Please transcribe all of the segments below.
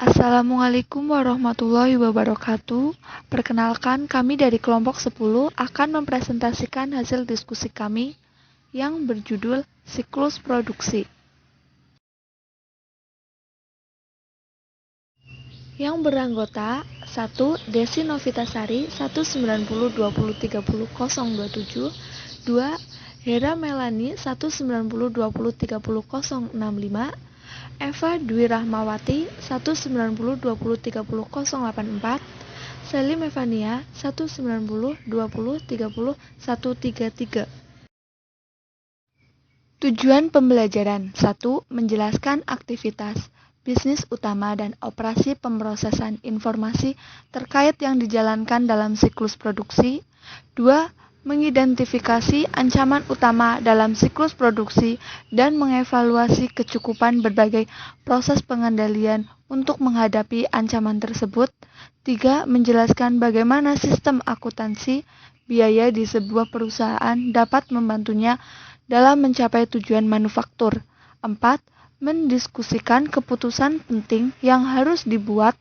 Assalamualaikum warahmatullahi wabarakatuh. Perkenalkan, kami dari kelompok 10 akan mempresentasikan hasil diskusi kami yang berjudul Siklus Produksi. Yang beranggota 1. Desi Novitasari 19020300027, 2. Hera Melani 19020300065, Eva Dwi Rahmawati 19020300084, Selim Evania 19020300133. Tujuan pembelajaran 1. Menjelaskan aktivitas, bisnis utama dan operasi pemrosesan informasi terkait yang dijalankan dalam siklus produksi. 2. Mengidentifikasi ancaman utama dalam siklus produksi dan mengevaluasi kecukupan berbagai proses pengendalian untuk menghadapi ancaman tersebut. 3. Menjelaskan bagaimana sistem akuntansi biaya di sebuah perusahaan dapat membantunya dalam mencapai tujuan manufaktur. 4. Mendiskusikan keputusan penting yang harus dibuat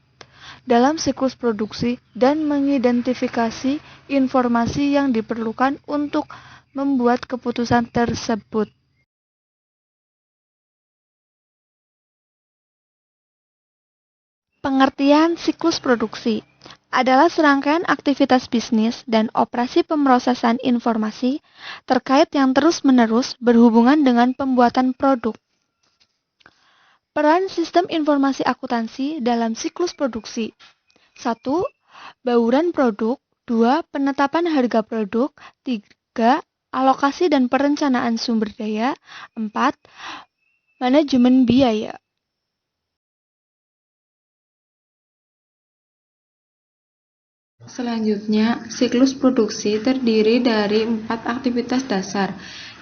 dalam siklus produksi dan mengidentifikasi informasi yang diperlukan untuk membuat keputusan tersebut. Pengertian siklus produksi adalah serangkaian aktivitas bisnis dan operasi pemrosesan informasi terkait yang terus-menerus berhubungan dengan pembuatan produk. Peran sistem informasi akuntansi dalam siklus produksi. 1. Bauran produk. 2. Penetapan harga produk. 3. Alokasi dan perencanaan sumber daya. 4. Manajemen biaya. Selanjutnya, siklus produksi terdiri dari 4 aktivitas dasar.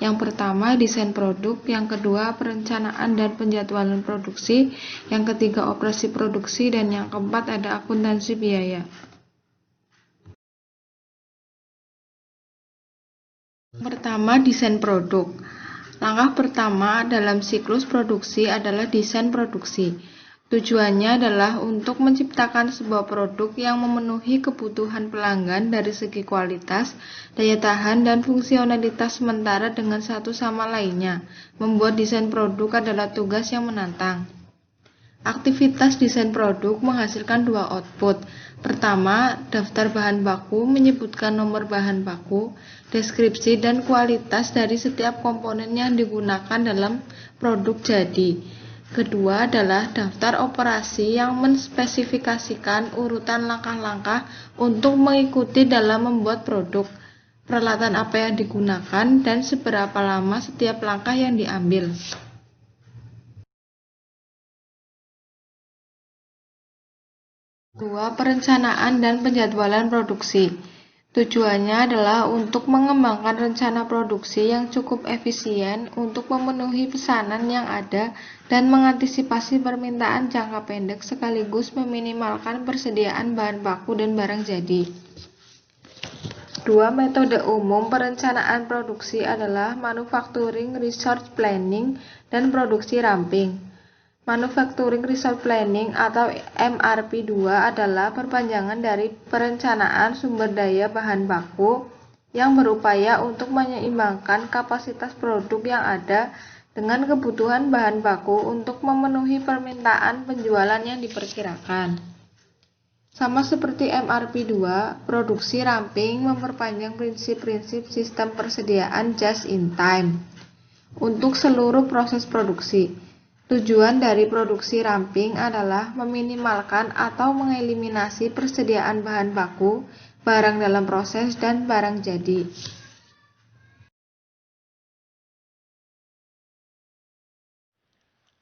Yang pertama, desain produk. Yang kedua, perencanaan dan penjadwalan produksi. Yang ketiga, operasi produksi. Dan yang keempat, ada akuntansi biaya. Pertama, desain produk. Langkah pertama dalam siklus produksi adalah desain produksi. Tujuannya adalah untuk menciptakan sebuah produk yang memenuhi kebutuhan pelanggan dari segi kualitas, daya tahan, dan fungsionalitas sementara dengan satu sama lainnya. Membuat desain produk adalah tugas yang menantang. Aktivitas desain produk menghasilkan 2 output. Pertama, daftar bahan baku menyebutkan nomor bahan baku, deskripsi, dan kualitas dari setiap komponen yang digunakan dalam produk jadi. Kedua adalah daftar operasi yang menspesifikasikan urutan langkah-langkah untuk mengikuti dalam membuat produk, peralatan apa yang digunakan, dan seberapa lama setiap langkah yang diambil. Kedua, perencanaan dan penjadwalan produksi. Tujuannya adalah untuk mengembangkan rencana produksi yang cukup efisien untuk memenuhi pesanan yang ada dan mengantisipasi permintaan jangka pendek sekaligus meminimalkan persediaan bahan baku dan barang jadi. Dua metode umum perencanaan produksi adalah Manufacturing Resource Planning dan produksi ramping. Manufacturing Resource Planning atau MRP2 adalah perpanjangan dari perencanaan sumber daya bahan baku yang berupaya untuk menyeimbangkan kapasitas produk yang ada dengan kebutuhan bahan baku untuk memenuhi permintaan penjualan yang diperkirakan. Sama seperti MRP2, produksi ramping memperpanjang prinsip-prinsip sistem persediaan just in time untuk seluruh proses produksi. Tujuan dari produksi ramping adalah meminimalkan atau mengeliminasi persediaan bahan baku, barang dalam proses, dan barang jadi.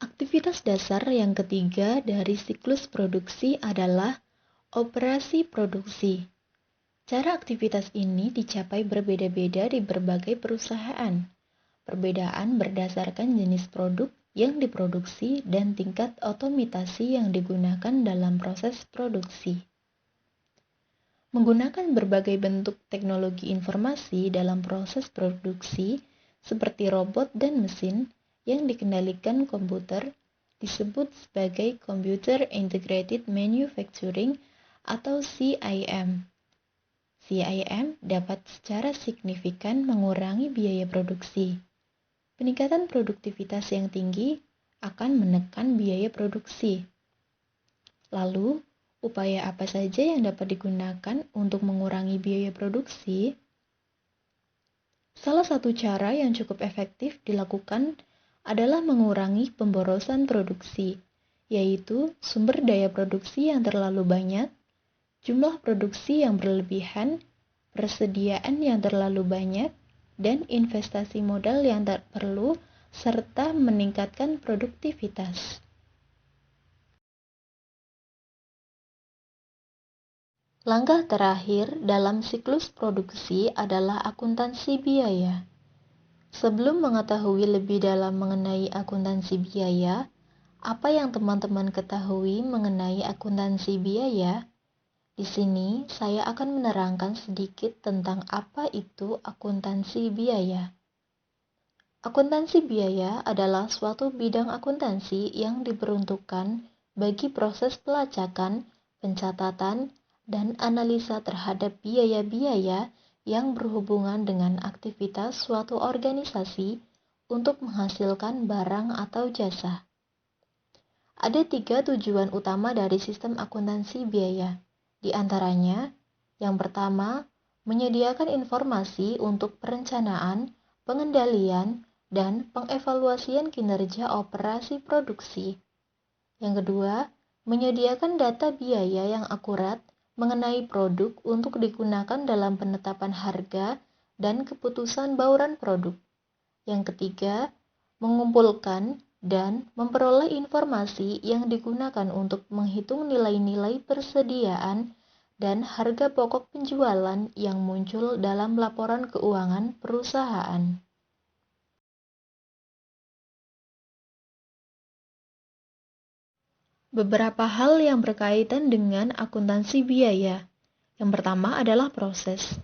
Aktivitas dasar yang ketiga dari siklus produksi adalah operasi produksi. Cara aktivitas ini dicapai berbeda-beda di berbagai perusahaan. Perbedaan berdasarkan jenis produk yang diproduksi dan tingkat otomatisasi yang digunakan dalam proses produksi. Menggunakan berbagai bentuk teknologi informasi dalam proses produksi seperti robot dan mesin yang dikendalikan komputer disebut sebagai Computer Integrated Manufacturing atau CIM. CIM dapat secara signifikan mengurangi biaya produksi. Peningkatan produktivitas yang tinggi akan menekan biaya produksi. Lalu, upaya apa saja yang dapat digunakan untuk mengurangi biaya produksi? Salah satu cara yang cukup efektif dilakukan adalah mengurangi pemborosan produksi, yaitu sumber daya produksi yang terlalu banyak, jumlah produksi yang berlebihan, persediaan yang terlalu banyak, dan investasi modal yang tak perlu, serta meningkatkan produktivitas. Langkah terakhir dalam siklus produksi adalah akuntansi biaya. Sebelum mengetahui lebih dalam mengenai akuntansi biaya, apa yang teman-teman ketahui mengenai akuntansi biaya? Di sini saya akan menerangkan sedikit tentang apa itu akuntansi biaya. Akuntansi biaya adalah suatu bidang akuntansi yang diperuntukkan bagi proses pelacakan, pencatatan, dan analisa terhadap biaya-biaya yang berhubungan dengan aktivitas suatu organisasi untuk menghasilkan barang atau jasa. Ada 3 tujuan utama dari sistem akuntansi biaya. Di antaranya, yang pertama, menyediakan informasi untuk perencanaan, pengendalian, dan pengevaluasian kinerja operasi produksi. Yang kedua, menyediakan data biaya yang akurat mengenai produk untuk digunakan dalam penetapan harga dan keputusan bauran produk. Yang ketiga, mengumpulkan dan memperoleh informasi yang digunakan untuk menghitung nilai-nilai persediaan dan harga pokok penjualan yang muncul dalam laporan keuangan perusahaan. Beberapa hal yang berkaitan dengan akuntansi biaya. Yang pertama adalah proses.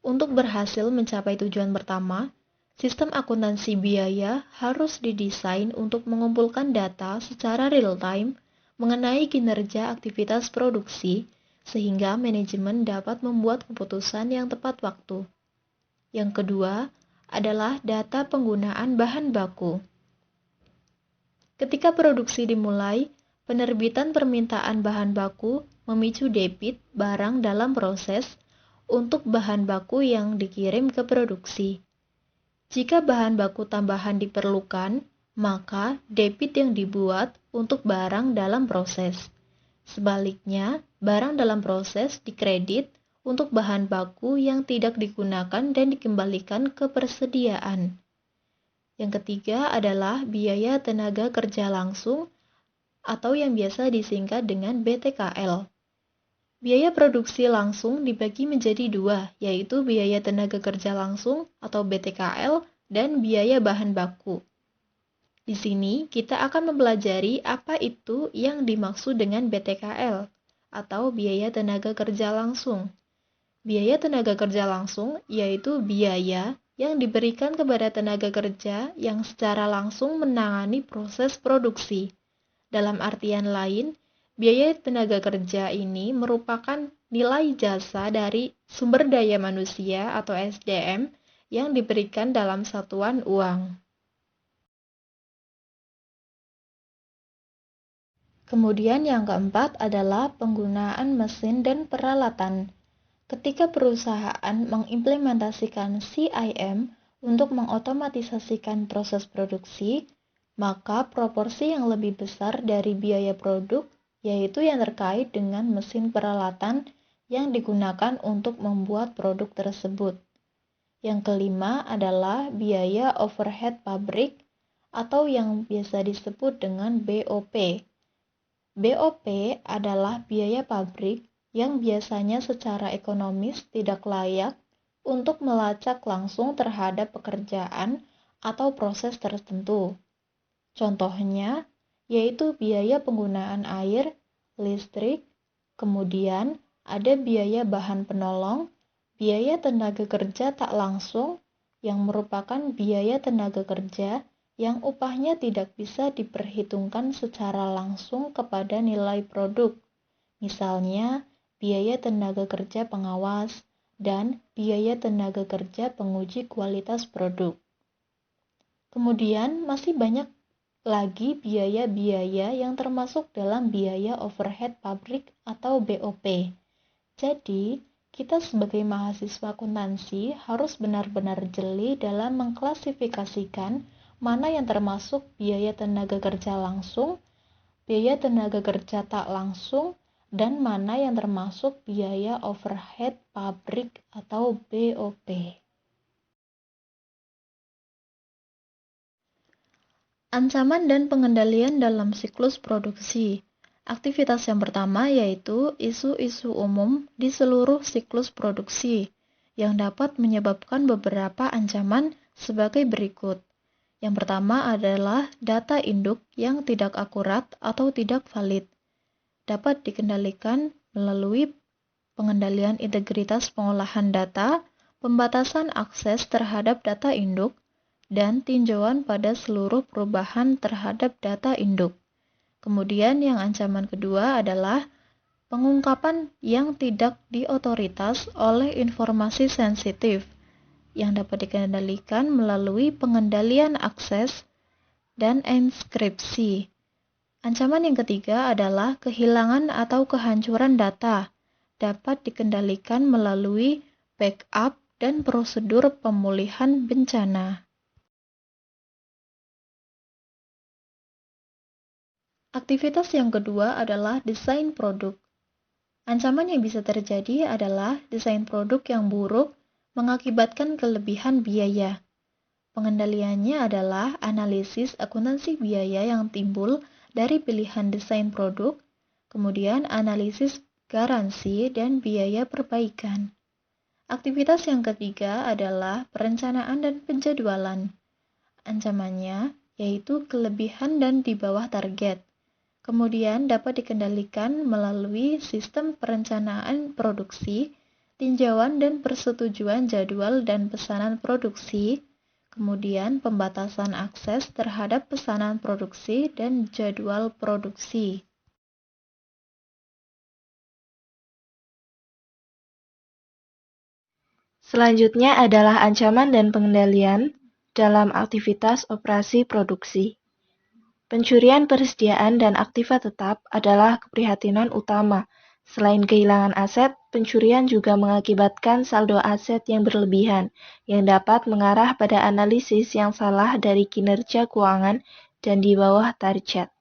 Untuk berhasil mencapai tujuan pertama, sistem akuntansi biaya harus didesain untuk mengumpulkan data secara real-time mengenai kinerja aktivitas produksi, sehingga manajemen dapat membuat keputusan yang tepat waktu. Yang kedua adalah data penggunaan bahan baku. Ketika produksi dimulai, penerbitan permintaan bahan baku memicu debit barang dalam proses untuk bahan baku yang dikirim ke produksi. Jika bahan baku tambahan diperlukan, maka debit yang dibuat untuk barang dalam proses. Sebaliknya, barang dalam proses dikredit untuk bahan baku yang tidak digunakan dan dikembalikan ke persediaan. Yang ketiga adalah biaya tenaga kerja langsung atau yang biasa disingkat dengan BTKL. Biaya produksi langsung dibagi menjadi 2, yaitu biaya tenaga kerja langsung atau BTKL dan biaya bahan baku. Di sini kita akan mempelajari apa itu yang dimaksud dengan BTKL atau biaya tenaga kerja langsung. Biaya tenaga kerja langsung yaitu biaya yang diberikan kepada tenaga kerja yang secara langsung menangani proses produksi. Dalam artian lain, biaya tenaga kerja ini merupakan nilai jasa dari sumber daya manusia atau SDM yang diberikan dalam satuan uang. Kemudian yang keempat adalah penggunaan mesin dan peralatan. Ketika perusahaan mengimplementasikan CIM untuk mengotomatisasikan proses produksi, maka proporsi yang lebih besar dari biaya produk yaitu yang terkait dengan mesin peralatan yang digunakan untuk membuat produk tersebut. Yang kelima adalah biaya overhead pabrik atau yang biasa disebut dengan BOP. BOP adalah biaya pabrik yang biasanya secara ekonomis tidak layak untuk melacak langsung terhadap pekerjaan atau proses tertentu. Contohnya, yaitu biaya penggunaan air, listrik, kemudian ada biaya bahan penolong, biaya tenaga kerja tak langsung, yang merupakan biaya tenaga kerja yang upahnya tidak bisa diperhitungkan secara langsung kepada nilai produk. Misalnya, biaya tenaga kerja pengawas dan biaya tenaga kerja penguji kualitas produk. Kemudian, masih banyak lagi biaya-biaya yang termasuk dalam biaya overhead pabrik atau BOP. Jadi, kita sebagai mahasiswa akuntansi harus benar-benar jeli dalam mengklasifikasikan mana yang termasuk biaya tenaga kerja langsung, biaya tenaga kerja tak langsung, dan mana yang termasuk biaya overhead pabrik atau BOP. Ancaman dan pengendalian dalam siklus produksi. Aktivitas yang pertama yaitu isu-isu umum di seluruh siklus produksi yang dapat menyebabkan beberapa ancaman sebagai berikut. Yang pertama adalah data induk yang tidak akurat atau tidak valid. Dapat dikendalikan melalui pengendalian integritas pengolahan data, pembatasan akses terhadap data induk, dan tinjauan pada seluruh perubahan terhadap data induk. Kemudian yang ancaman kedua adalah pengungkapan yang tidak diotoritas oleh informasi sensitif yang dapat dikendalikan melalui pengendalian akses dan enskripsi. Ancaman yang ketiga adalah kehilangan atau kehancuran data dapat dikendalikan melalui backup dan prosedur pemulihan bencana. Aktivitas yang kedua adalah desain produk. Ancaman yang bisa terjadi adalah desain produk yang buruk mengakibatkan kelebihan biaya. Pengendaliannya adalah analisis akuntansi biaya yang timbul dari pilihan desain produk, kemudian analisis garansi dan biaya perbaikan. Aktivitas yang ketiga adalah perencanaan dan penjadwalan. Ancamannya yaitu kelebihan dan di bawah target. Kemudian dapat dikendalikan melalui sistem perencanaan produksi, tinjauan dan persetujuan jadwal dan pesanan produksi, kemudian pembatasan akses terhadap pesanan produksi dan jadwal produksi. Selanjutnya adalah ancaman dan pengendalian dalam aktivitas operasi produksi. Pencurian persediaan dan aktiva tetap adalah keprihatinan utama. Selain kehilangan aset, pencurian juga mengakibatkan saldo aset yang berlebihan, yang dapat mengarah pada analisis yang salah dari kinerja keuangan dan di bawah target.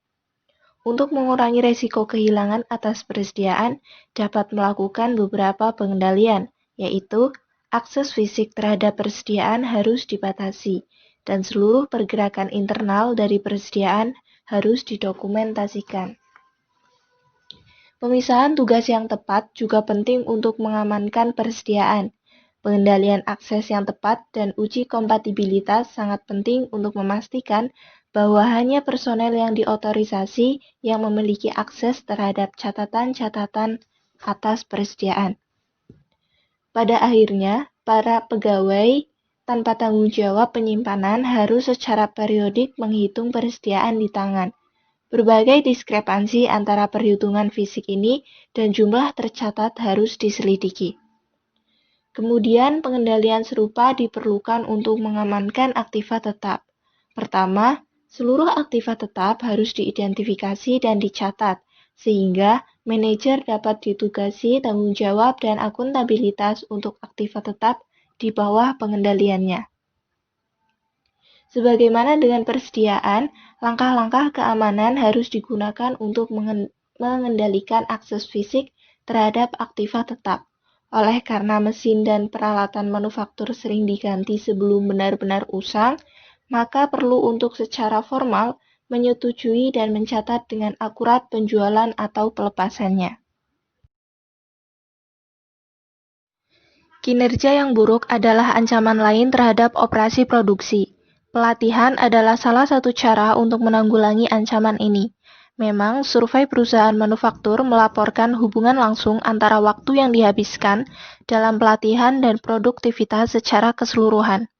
Untuk mengurangi resiko kehilangan atas persediaan, dapat melakukan beberapa pengendalian, yaitu akses fisik terhadap persediaan harus dibatasi, dan seluruh pergerakan internal dari persediaan harus didokumentasikan. Pemisahan tugas yang tepat juga penting untuk mengamankan persediaan. Pengendalian akses yang tepat dan uji kompatibilitas sangat penting untuk memastikan bahwa hanya personel yang diotorisasi yang memiliki akses terhadap catatan-catatan atas persediaan. Pada akhirnya, para pegawai tanpa tanggung jawab penyimpanan harus secara periodik menghitung persediaan di tangan. Berbagai diskrepansi antara perhitungan fisik ini dan jumlah tercatat harus diselidiki. Kemudian, pengendalian serupa diperlukan untuk mengamankan aktiva tetap. Pertama, seluruh aktiva tetap harus diidentifikasi dan dicatat, sehingga manajer dapat ditugasi tanggung jawab dan akuntabilitas untuk aktiva tetap di bawah pengendaliannya. Sebagaimana dengan persediaan, langkah-langkah keamanan harus digunakan untuk mengendalikan akses fisik terhadap aktiva tetap. Oleh karena mesin dan peralatan manufaktur sering diganti sebelum benar-benar usang, maka perlu untuk secara formal menyetujui dan mencatat dengan akurat penjualan atau pelepasannya. Kinerja yang buruk adalah ancaman lain terhadap operasi produksi. Pelatihan adalah salah satu cara untuk menanggulangi ancaman ini. Memang, survei perusahaan manufaktur melaporkan hubungan langsung antara waktu yang dihabiskan dalam pelatihan dan produktivitas secara keseluruhan.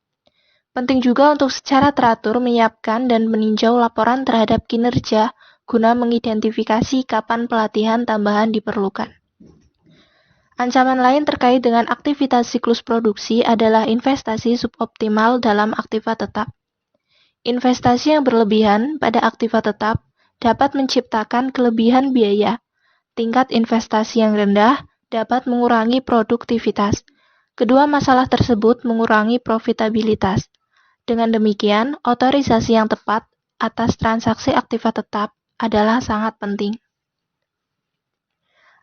Penting juga untuk secara teratur menyiapkan dan meninjau laporan terhadap kinerja guna mengidentifikasi kapan pelatihan tambahan diperlukan. Ancaman lain terkait dengan aktivitas siklus produksi adalah investasi suboptimal dalam aktiva tetap. Investasi yang berlebihan pada aktiva tetap dapat menciptakan kelebihan biaya. Tingkat investasi yang rendah dapat mengurangi produktivitas. Kedua masalah tersebut mengurangi profitabilitas. Dengan demikian, otorisasi yang tepat atas transaksi aktiva tetap adalah sangat penting.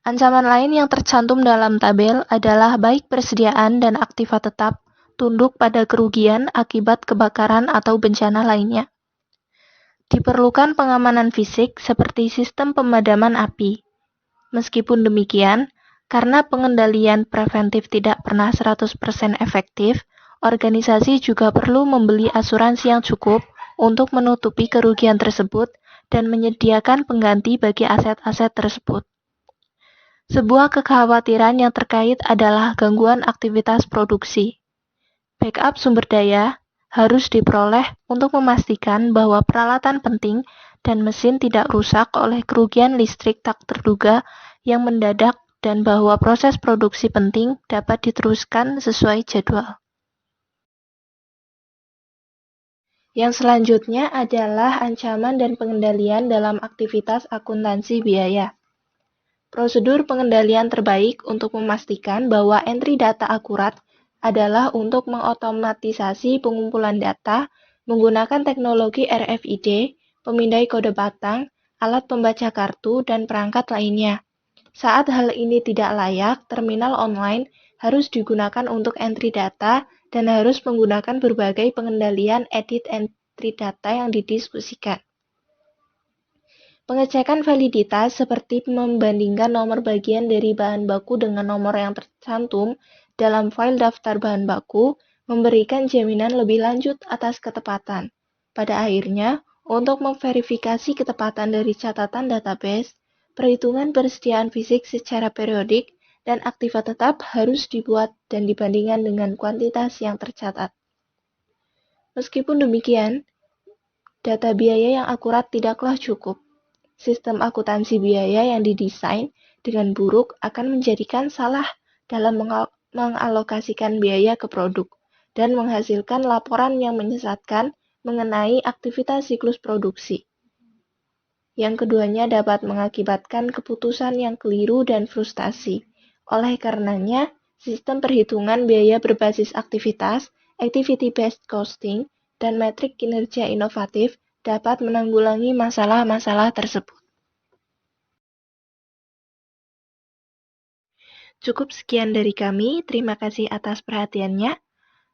Ancaman lain yang tercantum dalam tabel adalah baik persediaan dan aktiva tetap tunduk pada kerugian akibat kebakaran atau bencana lainnya. Diperlukan pengamanan fisik seperti sistem pemadaman api. Meskipun demikian, karena pengendalian preventif tidak pernah 100% efektif, organisasi juga perlu membeli asuransi yang cukup untuk menutupi kerugian tersebut dan menyediakan pengganti bagi aset-aset tersebut. Sebuah kekhawatiran yang terkait adalah gangguan aktivitas produksi. Backup sumber daya harus diperoleh untuk memastikan bahwa peralatan penting dan mesin tidak rusak oleh kerugian listrik tak terduga yang mendadak dan bahwa proses produksi penting dapat diteruskan sesuai jadwal. Yang selanjutnya adalah ancaman dan pengendalian dalam aktivitas akuntansi biaya. Prosedur pengendalian terbaik untuk memastikan bahwa entry data akurat adalah untuk mengotomatisasi pengumpulan data menggunakan teknologi RFID, pemindai kode batang, alat pembaca kartu, dan perangkat lainnya. Saat hal ini tidak layak, terminal online harus digunakan untuk entry data dan harus menggunakan berbagai pengendalian edit entry data yang didiskusikan. Pengecekan validitas seperti membandingkan nomor bagian dari bahan baku dengan nomor yang tercantum dalam file daftar bahan baku memberikan jaminan lebih lanjut atas ketepatan. Pada akhirnya, untuk memverifikasi ketepatan dari catatan database, perhitungan persediaan fisik secara periodik dan aktiva tetap harus dibuat dan dibandingkan dengan kuantitas yang tercatat. Meskipun demikian, data biaya yang akurat tidaklah cukup. Sistem akuntansi biaya yang didesain dengan buruk akan menjadikan salah dalam mengalokasikan biaya ke produk dan menghasilkan laporan yang menyesatkan mengenai aktivitas siklus produksi. Yang keduanya dapat mengakibatkan keputusan yang keliru dan frustasi. Oleh karenanya, sistem perhitungan biaya berbasis aktivitas, activity-based costing, dan metrik kinerja inovatif dapat menanggulangi masalah-masalah tersebut. Cukup sekian dari kami, terima kasih atas perhatiannya.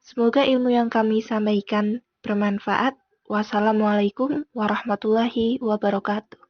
Semoga ilmu yang kami sampaikan bermanfaat. Wassalamualaikum warahmatullahi wabarakatuh.